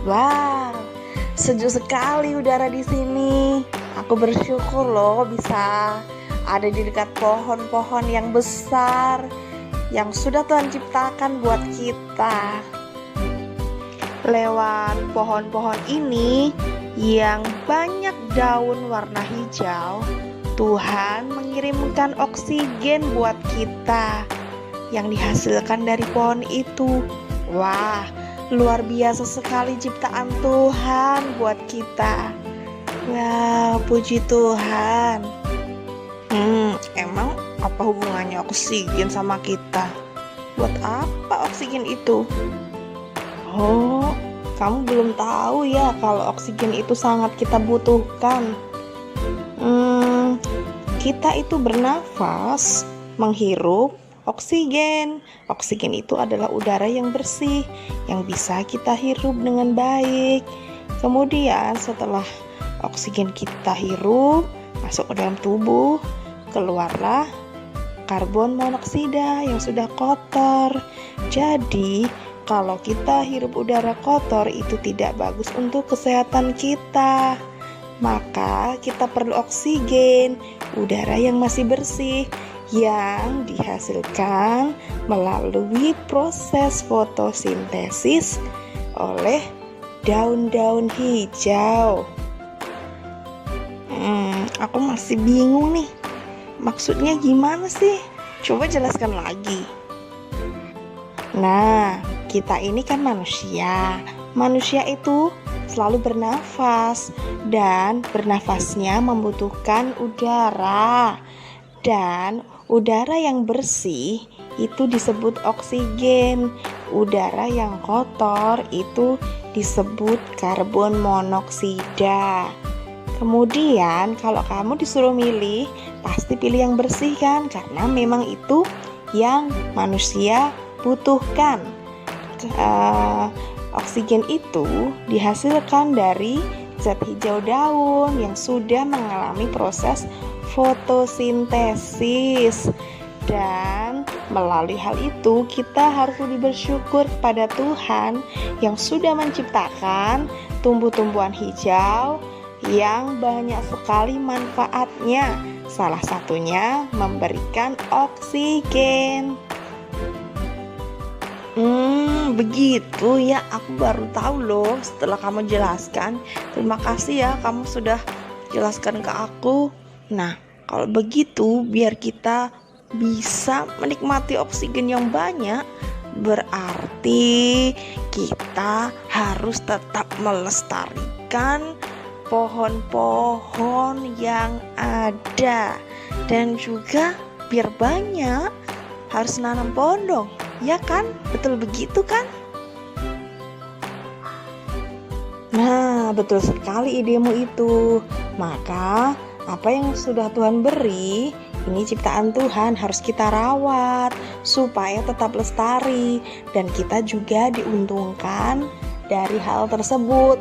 Wow, sejuk sekali udara di sini. Aku bersyukur loh bisa ada di dekat pohon-pohon yang besar yang sudah Tuhan ciptakan buat kita. Lewat pohon-pohon ini yang banyak daun warna hijau, Tuhan mengirimkan oksigen buat kita yang dihasilkan dari pohon itu. Wah, luar biasa sekali ciptaan Tuhan buat kita. Wah, puji Tuhan. Emang apa hubungannya oksigen sama kita? Buat apa oksigen itu? Oh, kamu belum tahu ya kalau oksigen itu sangat kita butuhkan. Kita itu bernafas, menghirup oksigen. Oksigen itu adalah udara yang bersih yang bisa kita hirup dengan baik. Kemudian setelah oksigen kita hirup masuk ke dalam tubuh, keluarlah karbon monoksida yang sudah kotor. Jadi kalau kita hirup udara kotor itu tidak bagus untuk kesehatan kita. Maka kita perlu oksigen, udara yang masih bersih yang dihasilkan melalui proses fotosintesis oleh daun-daun hijau. Aku masih bingung nih. Maksudnya gimana sih? Coba jelaskan lagi. Nah, kita ini kan manusia. Manusia itu selalu bernafas dan bernafasnya membutuhkan udara. Dan udara yang bersih itu disebut oksigen. Udara yang kotor itu disebut karbon monoksida. Kemudian kalau kamu disuruh milih, pasti pilih yang bersih kan? Karena memang itu yang manusia butuhkan. Oksigen itu dihasilkan dari zat hijau daun yang sudah mengalami proses fotosintesis. Dan melalui hal itu kita harus lebih bersyukur kepada Tuhan yang sudah menciptakan tumbuh-tumbuhan hijau yang banyak sekali manfaatnya. Salah satunya memberikan oksigen. Begitu ya, aku baru tahu loh setelah kamu jelaskan. Terima kasih ya, kamu sudah jelaskan ke aku. Nah, kalau begitu biar kita bisa menikmati oksigen yang banyak, berarti kita harus tetap melestarikan pohon-pohon yang ada. Dan juga biar banyak harus nanam pohon dong. Ya kan? Betul begitu kan? Nah, betul sekali idemu itu. Maka, apa yang sudah Tuhan beri, ini ciptaan Tuhan harus kita rawat supaya tetap lestari. Dan kita juga diuntungkan dari hal tersebut.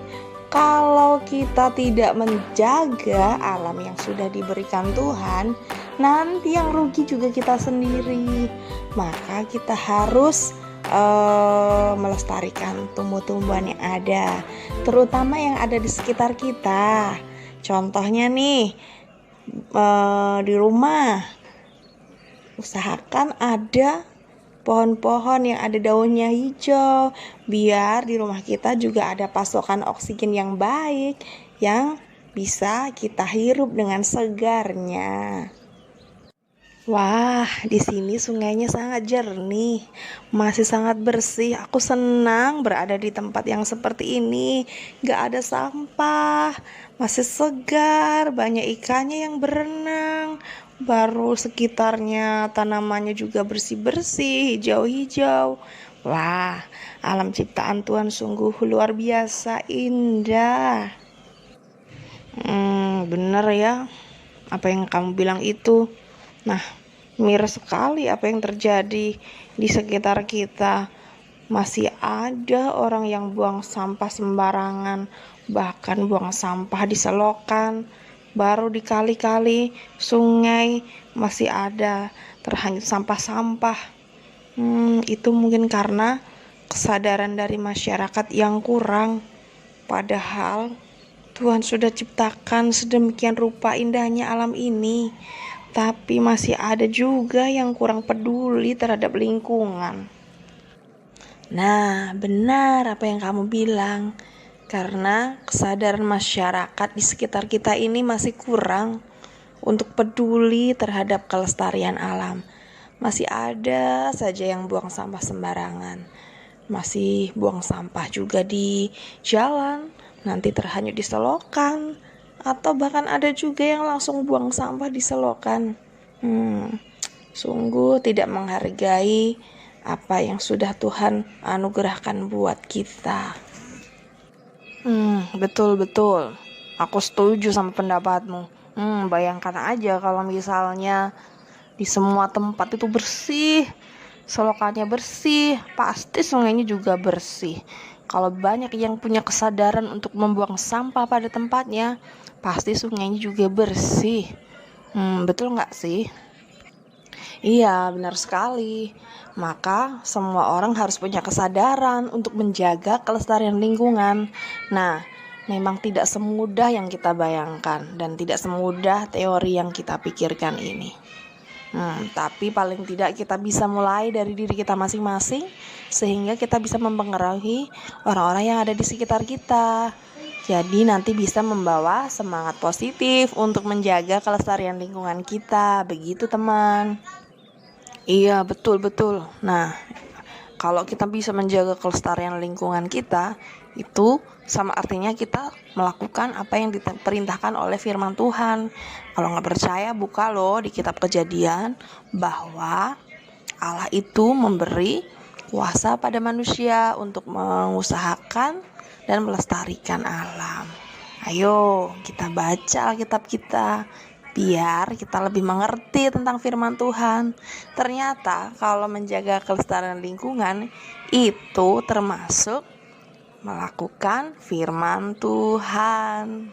Kalau kita tidak menjaga alam yang sudah diberikan Tuhan, nanti yang rugi juga kita sendiri. Maka kita harus melestarikan tumbuh-tumbuhan yang ada, terutama yang ada di sekitar kita. Contohnya nih, di rumah usahakan ada pohon-pohon yang ada daunnya hijau, biar di rumah kita juga ada pasokan oksigen yang baik yang bisa kita hirup dengan segarnya. Wah, di sini sungainya sangat jernih, masih sangat bersih. Aku senang berada di tempat yang seperti ini. Gak ada sampah, masih segar, banyak ikannya yang berenang. Baru sekitarnya tanamannya juga bersih-bersih, hijau-hijau. Wah, alam ciptaan Tuhan sungguh luar biasa indah. Bener ya, apa yang kamu bilang itu. Nah, miris sekali apa yang terjadi di sekitar kita. Masih ada orang yang buang sampah sembarangan, bahkan buang sampah di selokan. Baru di kali-kali sungai masih ada terhanyut sampah-sampah. Itu mungkin karena kesadaran dari masyarakat yang kurang. Padahal Tuhan sudah ciptakan sedemikian rupa indahnya alam ini, tapi masih ada juga yang kurang peduli terhadap lingkungan. Nah, benar apa yang kamu bilang. Karena kesadaran masyarakat di sekitar kita ini masih kurang untuk peduli terhadap kelestarian alam. Masih ada saja yang buang sampah sembarangan. Masih buang sampah juga di jalan, nanti terhanyut di selokan, atau bahkan ada juga yang langsung buang sampah di selokan. Sungguh tidak menghargai apa yang sudah Tuhan anugerahkan buat kita. Betul. Aku setuju sama pendapatmu. Bayangkan aja kalau misalnya di semua tempat itu bersih, selokannya bersih, pasti sungainya juga bersih. Kalau banyak yang punya kesadaran untuk membuang sampah pada tempatnya, pasti sungainya juga bersih. Betul nggak sih? Iya, benar sekali. Maka semua orang harus punya kesadaran untuk menjaga kelestarian lingkungan. Nah, memang tidak semudah yang kita bayangkan dan tidak semudah teori yang kita pikirkan ini. Tapi paling tidak kita bisa mulai dari diri kita masing-masing, sehingga kita bisa mempengaruhi orang-orang yang ada di sekitar kita. Jadi nanti bisa membawa semangat positif untuk menjaga kelestarian lingkungan kita. Begitu teman. Iya, betul. Nah, kalau kita bisa menjaga kelestarian lingkungan kita, itu sama artinya kita melakukan apa yang diperintahkan oleh firman Tuhan. Kalau nggak percaya, buka loh di kitab Kejadian bahwa Allah itu memberi kuasa pada manusia untuk mengusahakan dan melestarikan alam. Ayo kita baca Alkitab kita, biar kita lebih mengerti tentang firman Tuhan. Ternyata kalau menjaga kelestarian lingkungan itu termasuk melakukan firman Tuhan.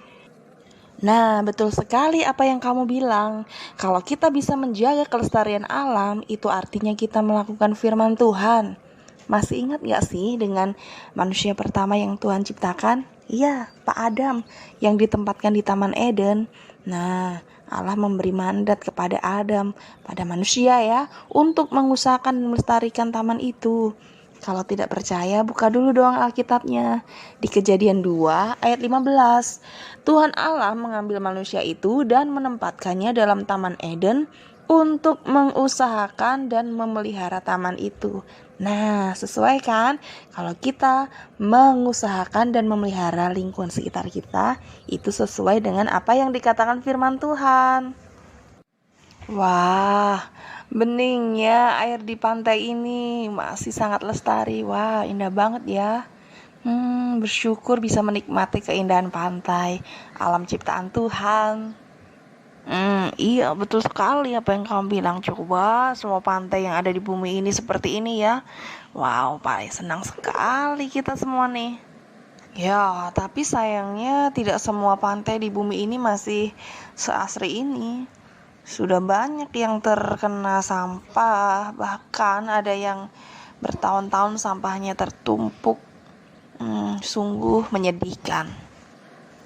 Nah, betul sekali apa yang kamu bilang. Kalau kita bisa menjaga kelestarian alam, itu artinya kita melakukan firman Tuhan. Masih ingat gak sih dengan manusia pertama yang Tuhan ciptakan? Iya, Pak Adam yang ditempatkan di Taman Eden. Nah, Allah memberi mandat kepada Adam, pada manusia ya, untuk mengusahakan dan melestarikan taman itu. Kalau tidak percaya, buka dulu dong Alkitabnya. Di Kejadian 2 ayat 15. Tuhan Allah mengambil manusia itu dan menempatkannya dalam Taman Eden untuk mengusahakan dan memelihara taman itu. Nah, sesuai kan? Kalau kita mengusahakan dan memelihara lingkungan sekitar kita, itu sesuai dengan apa yang dikatakan firman Tuhan. Wah, bening ya air di pantai ini masih sangat lestari. Wah, indah banget ya. Bersyukur bisa menikmati keindahan pantai, alam ciptaan Tuhan. Iya betul sekali apa yang kamu bilang. Coba semua pantai yang ada di bumi ini seperti ini ya. Wow, paling senang sekali kita semua nih. Ya, tapi sayangnya tidak semua pantai di bumi ini masih seasri ini. Sudah banyak yang terkena sampah, bahkan ada yang bertahun-tahun sampahnya tertumpuk. Sungguh menyedihkan.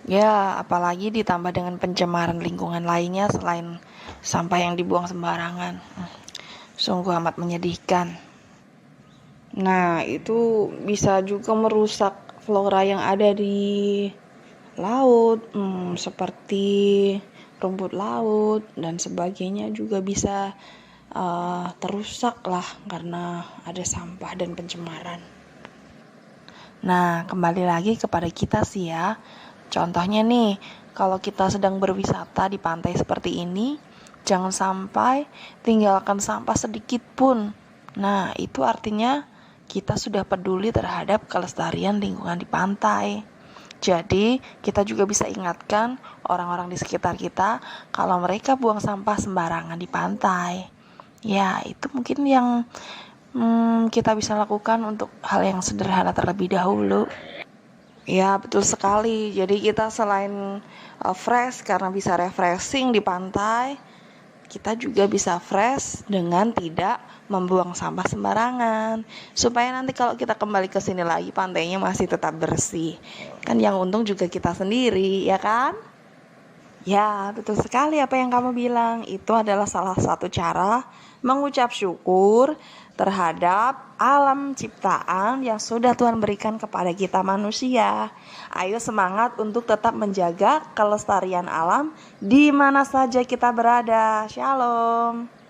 Ya, apalagi ditambah dengan pencemaran lingkungan lainnya selain sampah yang dibuang sembarangan. Sungguh amat menyedihkan. Nah, itu bisa juga merusak flora yang ada di laut, seperti rumput laut dan sebagainya juga bisa terusak lah karena ada sampah dan pencemaran. Nah, kembali lagi kepada kita sih ya. Contohnya nih, kalau kita sedang berwisata di pantai seperti ini, jangan sampai tinggalkan sampah sedikit pun. Nah, itu artinya kita sudah peduli terhadap kelestarian lingkungan di pantai. Jadi, kita juga bisa ingatkan orang-orang di sekitar kita kalau mereka buang sampah sembarangan di pantai. Ya, itu mungkin yang kita bisa lakukan untuk hal yang sederhana terlebih dahulu. Ya betul sekali. Jadi kita selain fresh karena bisa refreshing di pantai, kita juga bisa fresh dengan tidak membuang sampah sembarangan, supaya nanti kalau kita kembali ke sini lagi pantainya masih tetap bersih. Kan yang untung juga kita sendiri, ya kan? Ya, betul sekali apa yang kamu bilang. Itu adalah salah satu cara mengucap syukur terhadap alam ciptaan yang sudah Tuhan berikan kepada kita manusia. Ayo semangat untuk tetap menjaga kelestarian alam di mana saja kita berada. Shalom.